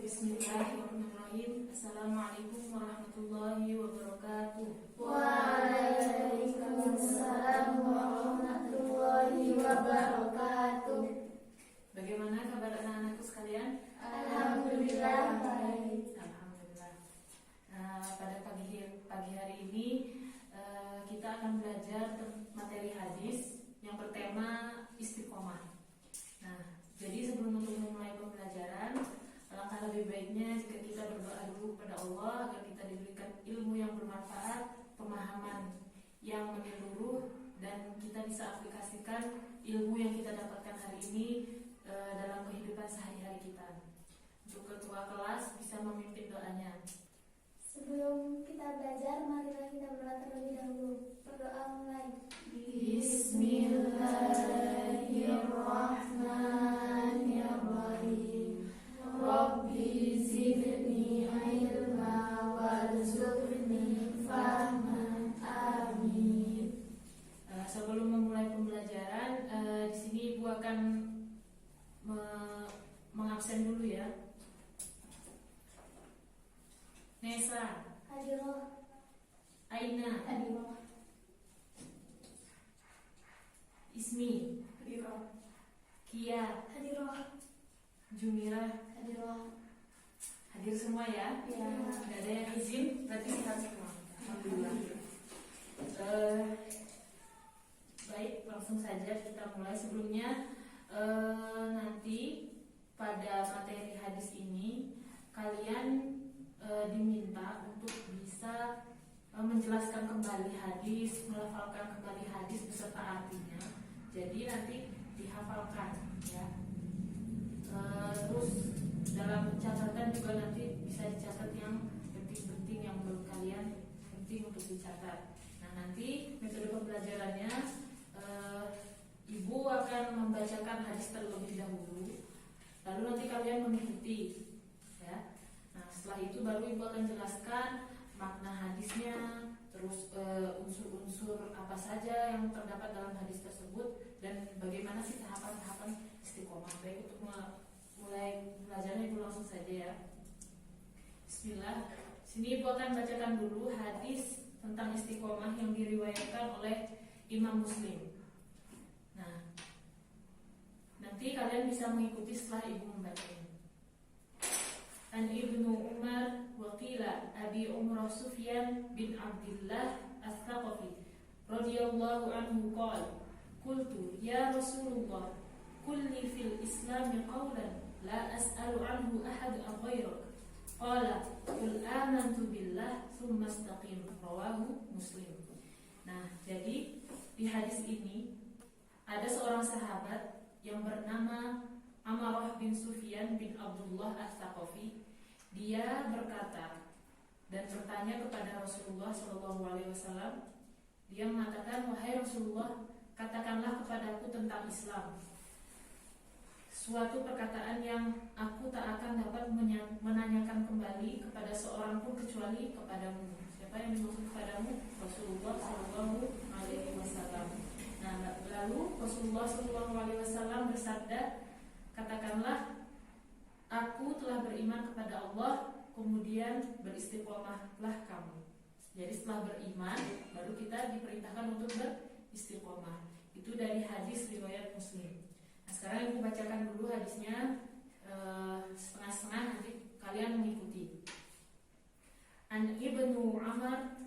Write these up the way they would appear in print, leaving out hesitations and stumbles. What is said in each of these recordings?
Bismillahirrahmanirrahim. Assalamualaikum warahmatullahi wabarakatuh. Waalaikumsalam warahmatullahi wabarakatuh. Bagaimana kabar anak-anakku sekalian? Alhamdulillah baik. Alhamdulillah. Pada pagi hari ini kita akan belajar materi hadis yang bertema istiqomah. Nah, jadi sebelum memulai pembelajaran, alangkah lebih baiknya jika kita berdoa dulu kepada Allah agar kita diberikan ilmu yang bermanfaat, pemahaman yang menyeluruh, dan kita bisa aplikasikan ilmu yang kita dapatkan hari ini dalam kehidupan sehari-hari kita. Untuk ketua kelas bisa memimpin doanya. Sebelum kita belajar, marilah kita berdoa terlebih dahulu. Berdoa mulai. Bismillahirrahmanirrahim. Rabbi zidni ilma warzuqni fahman. Amin. Sebelum memulai pembelajaran, di sini Ibu akan mengabsen dulu ya. Nesa, Hadirah. Aina, Hadirah. Ismi, Hadirah. Kia, Hadirah. Jumira, Hadirah. hadir semua ya? Ya. Tidak ada yang izin, berarti sehat semua. Alhamdulillah. Baik, langsung saja kita mulai. Sebelumnya nanti pada materi hadis ini kalian diminta untuk bisa menjelaskan kembali hadis, melafalkan kembali hadis beserta artinya. Jadi nanti dihafalkan ya. Terus dalam catatan juga nanti bisa dicatat yang penting-penting yang menurut kalian penting untuk dicatat. Nah, nanti metode pembelajarannya Ibu akan membacakan hadis terlebih dahulu, lalu nanti kalian mengikuti ya. Nah, setelah itu baru Ibu akan jelaskan makna hadisnya, terus unsur-unsur apa saja yang terdapat dalam hadis tersebut, dan bagaimana sih tahapan-tahapan istiqomah. Baik, untuk mulai belajarnya Ibu langsung saja ya. Bismillah. Sini Ibu akan bacakan dulu hadis tentang istiqomah yang diriwayatkan oleh Imam Muslim. Nah, nanti kalian bisa mengikuti setelah Ibu membacanya. An Ibnu Umar wa qila Abi Umrah Sufyan bin Abdullah As-Saqafi radhiyallahu anhu qala qultu ya Rasulullah kulli fil Islam qawlan la as'alu anhu ahad ghairak qala qul amantu billah thumma istaqim rawahu Muslim. Nah, jadi di hadis ini ada seorang sahabat yang bernama Amarah bin Sufyan bin Abdullah As-Saqafi. Dia berkata dan bertanya kepada Rasulullah SAW. Dia mengatakan, wahai Rasulullah, katakanlah kepadaku tentang Islam, suatu perkataan yang aku tak akan dapat menanyakan kembali kepada seorang pun kecuali kepadamu. Siapa yang dimaksud kepadamu? Rasulullah SAW. Nah, lalu Rasulullah SAW bersabda, katakanlah, aku telah beriman kepada Allah, kemudian beristiqomahlah kamu. Jadi setelah beriman, baru kita diperintahkan untuk beristiqomah. Itu dari hadis riwayat Muslim. Nah, sekarang aku bacakan dulu hadisnya setengah-setengah, nanti kalian mengikuti. An Ibnu Umar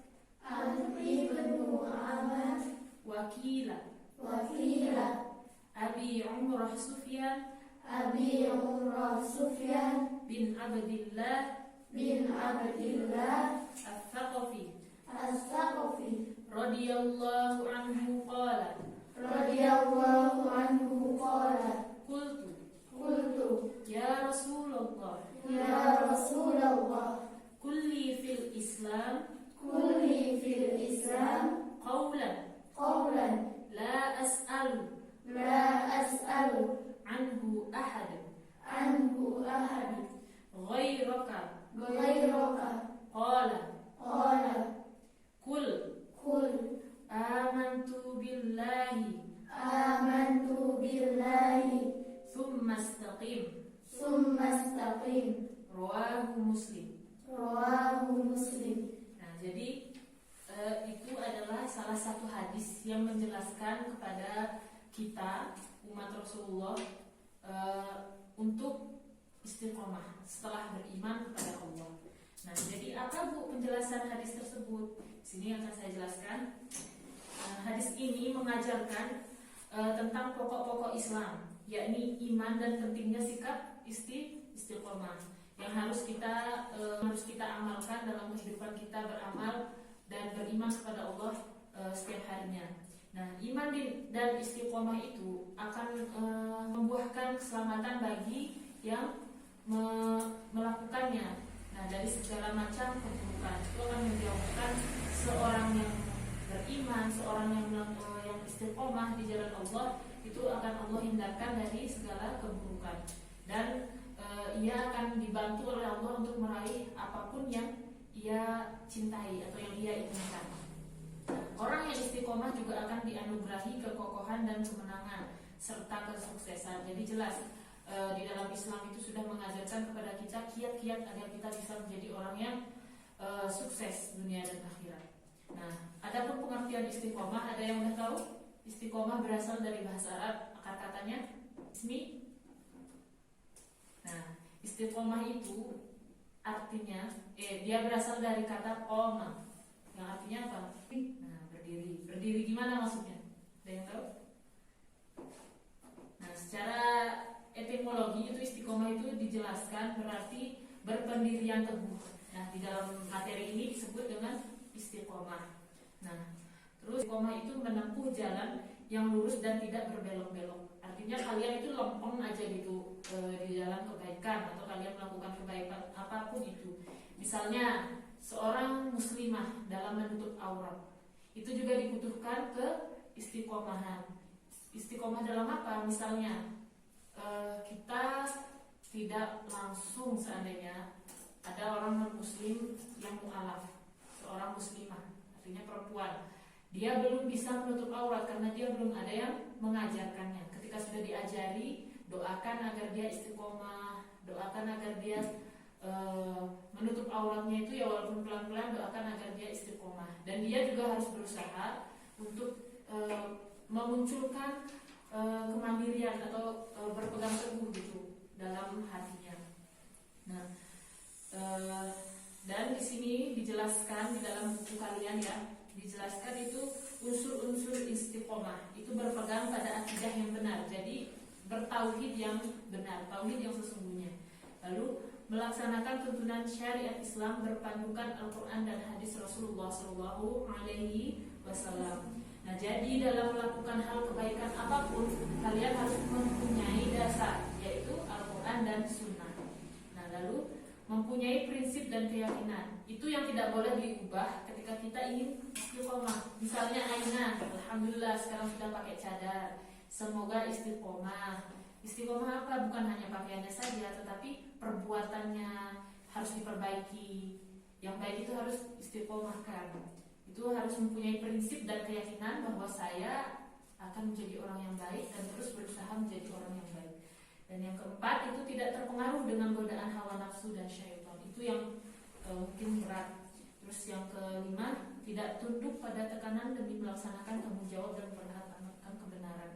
Wakila Abi Umrah Sufyan bin Abdullah As-Saqafi radhiyallahu anhu qala qultu ya Rasulullah kulli fil Islam qawlan la as'alu anhu ahad ghairaka qala kul amantu billahi thumma istaqim Rawahu Muslim. Rawahu Muslim. Nah, jadi itu adalah salah satu hadis yang menjelaskan kepada kita umat Rasulullah untuk istiqomah setelah beriman kepada Allah. Nah, jadi apa Bu penjelasan hadis tersebut? Di sini akan saya jelaskan. Hadis ini mengajarkan tentang pokok-pokok Islam, yakni iman dan pentingnya sikap istiqomah yang harus kita amalkan dalam kehidupan kita beramal dan beriman kepada Allah setiap harinya. Nah, iman dan istiqomah itu akan membuahkan keselamatan bagi yang melakukannya. Nah, dari segala macam keburukan itu akan menjauhkan seorang yang beriman, seorang yang istiqomah di jalan Allah, itu akan Allah hindarkan dari segala keburukan, dan ia akan dibantu oleh Allah untuk meraih apapun yang ia cintai atau yang ia inginkan. Orang yang istiqomah juga akan dianugerahi kekokohan dan kemenangan serta kesuksesan. Jadi jelas di dalam Islam itu sudah mengajarkan kepada kita kiat-kiat agar kita bisa menjadi orang yang sukses dunia dan akhirat. Nah, adapun pengertian istiqomah, ada yang udah tahu? Istiqomah berasal dari bahasa Arab, akar katanya ismi. Nah, istiqomah itu artinya dia berasal dari kata qoma, yang artinya apa? Nah, berdiri. Berdiri gimana maksudnya? Ada yang tahu? Nah, secara etimologi itu istiqomah itu dijelaskan berarti berpendirian teguh. Nah, di dalam materi ini disebut dengan istiqomah. Nah, terus istiqomah itu menempuh jalan yang lurus dan tidak berbelok-belok. Artinya kalian itu lempeng aja gitu di jalan kebaikan, atau kalian melakukan kebaikan apapun itu. Misalnya seorang muslimah dalam menutup aurat, itu juga dibutuhkan ke istiqomahan. Istiqomah dalam apa? Misalnya kita tidak langsung, seandainya ada orang non muslim yang mu'alaf, seorang muslimah, artinya perempuan, dia belum bisa menutup aurat karena dia belum ada yang mengajarkannya. Ketika sudah diajari, doakan agar dia istiqomah, doakan agar dia menutup auratnya itu ya walaupun pelan-pelan, doakan agar dia istiqomah. Dan dia juga harus berusaha untuk memunculkan kemandirian atau berpegang teguh gitu dalam hatinya. Nah, dan di sini dijelaskan di dalam buku kalian ya, dijelaskan itu unsur-unsur istiqomah itu berpegang pada akidah yang benar. Jadi bertauhid yang benar, tauhid yang sesungguhnya. Lalu melaksanakan tuntunan syariat Islam berpandukan Al-Quran dan hadis Rasulullah SAW. Nah, jadi dalam melakukan hal kebaikan apapun, kalian harus mempunyai dasar, yaitu Al-Quran dan Sunnah. Nah, lalu mempunyai prinsip dan keyakinan. Itu yang tidak boleh diubah ketika kita ingin istiqomah. Misalnya Aina, alhamdulillah sekarang sudah pakai cadar. Semoga istiqomah. Istiqomah apa? Bukan hanya pakaiannya saja, tetapi perbuatannya harus diperbaiki. Yang baik itu harus istiqomahkan. Itu harus mempunyai prinsip dan keyakinan bahwa saya akan menjadi orang yang baik dan terus berusaha menjadi orang yang baik. Dan yang keempat, itu tidak terpengaruh dengan godaan hawa nafsu dan syaitan. Itu yang mungkin berat. Terus yang kelima, tidak tunduk pada tekanan demi melaksanakan tanggung jawab dan mempertahankan kebenaran.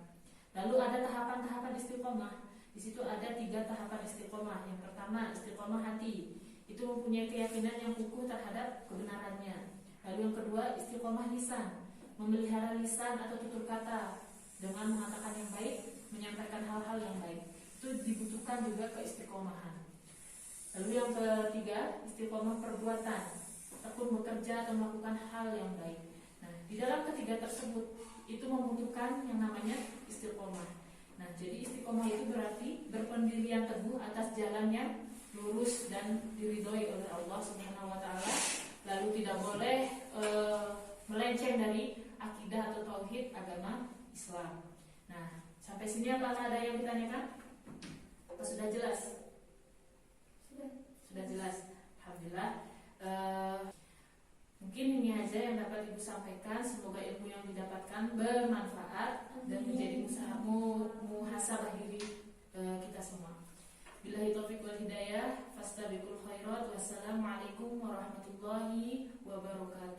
Lalu ada tahapan-tahapan istiqomah. Di situ ada 3 tahapan istiqomah. Yang pertama, istiqomah hati. Itu mempunyai keyakinan yang kukuh terhadap kebenarannya. Lalu yang kedua, istiqomah lisan. Memelihara lisan atau tutur kata dengan mengatakan yang baik, menyampaikan hal-hal yang baik. Itu dibutuhkan juga keistiqomahan. Lalu yang ketiga, istiqomah perbuatan, tekun bekerja atau melakukan hal yang baik. Nah, di dalam ketiga tersebut itu membutuhkan yang namanya istiqomah. Nah, jadi istiqomah itu berarti berpendirian teguh atas jalan yang lurus dan diridhoi oleh Allah Subhanahu wa taala. Lalu tidak boleh melenceng dari akidah atau tauhid agama Islam. Nah, sampai sini apakah ada yang ditanyakan? Apa sudah jelas? Sudah jelas. Alhamdulillah. Mungkin ini aja yang dapat Ibu sampaikan. Semoga ilmu yang didapatkan bermanfaat dan menjadi muhasabah diri kita semua. Bila Billahi taufiq wal hidayah, fastabiqul khairat. Wassalamualaikum warahmatullahi wabarakatuh.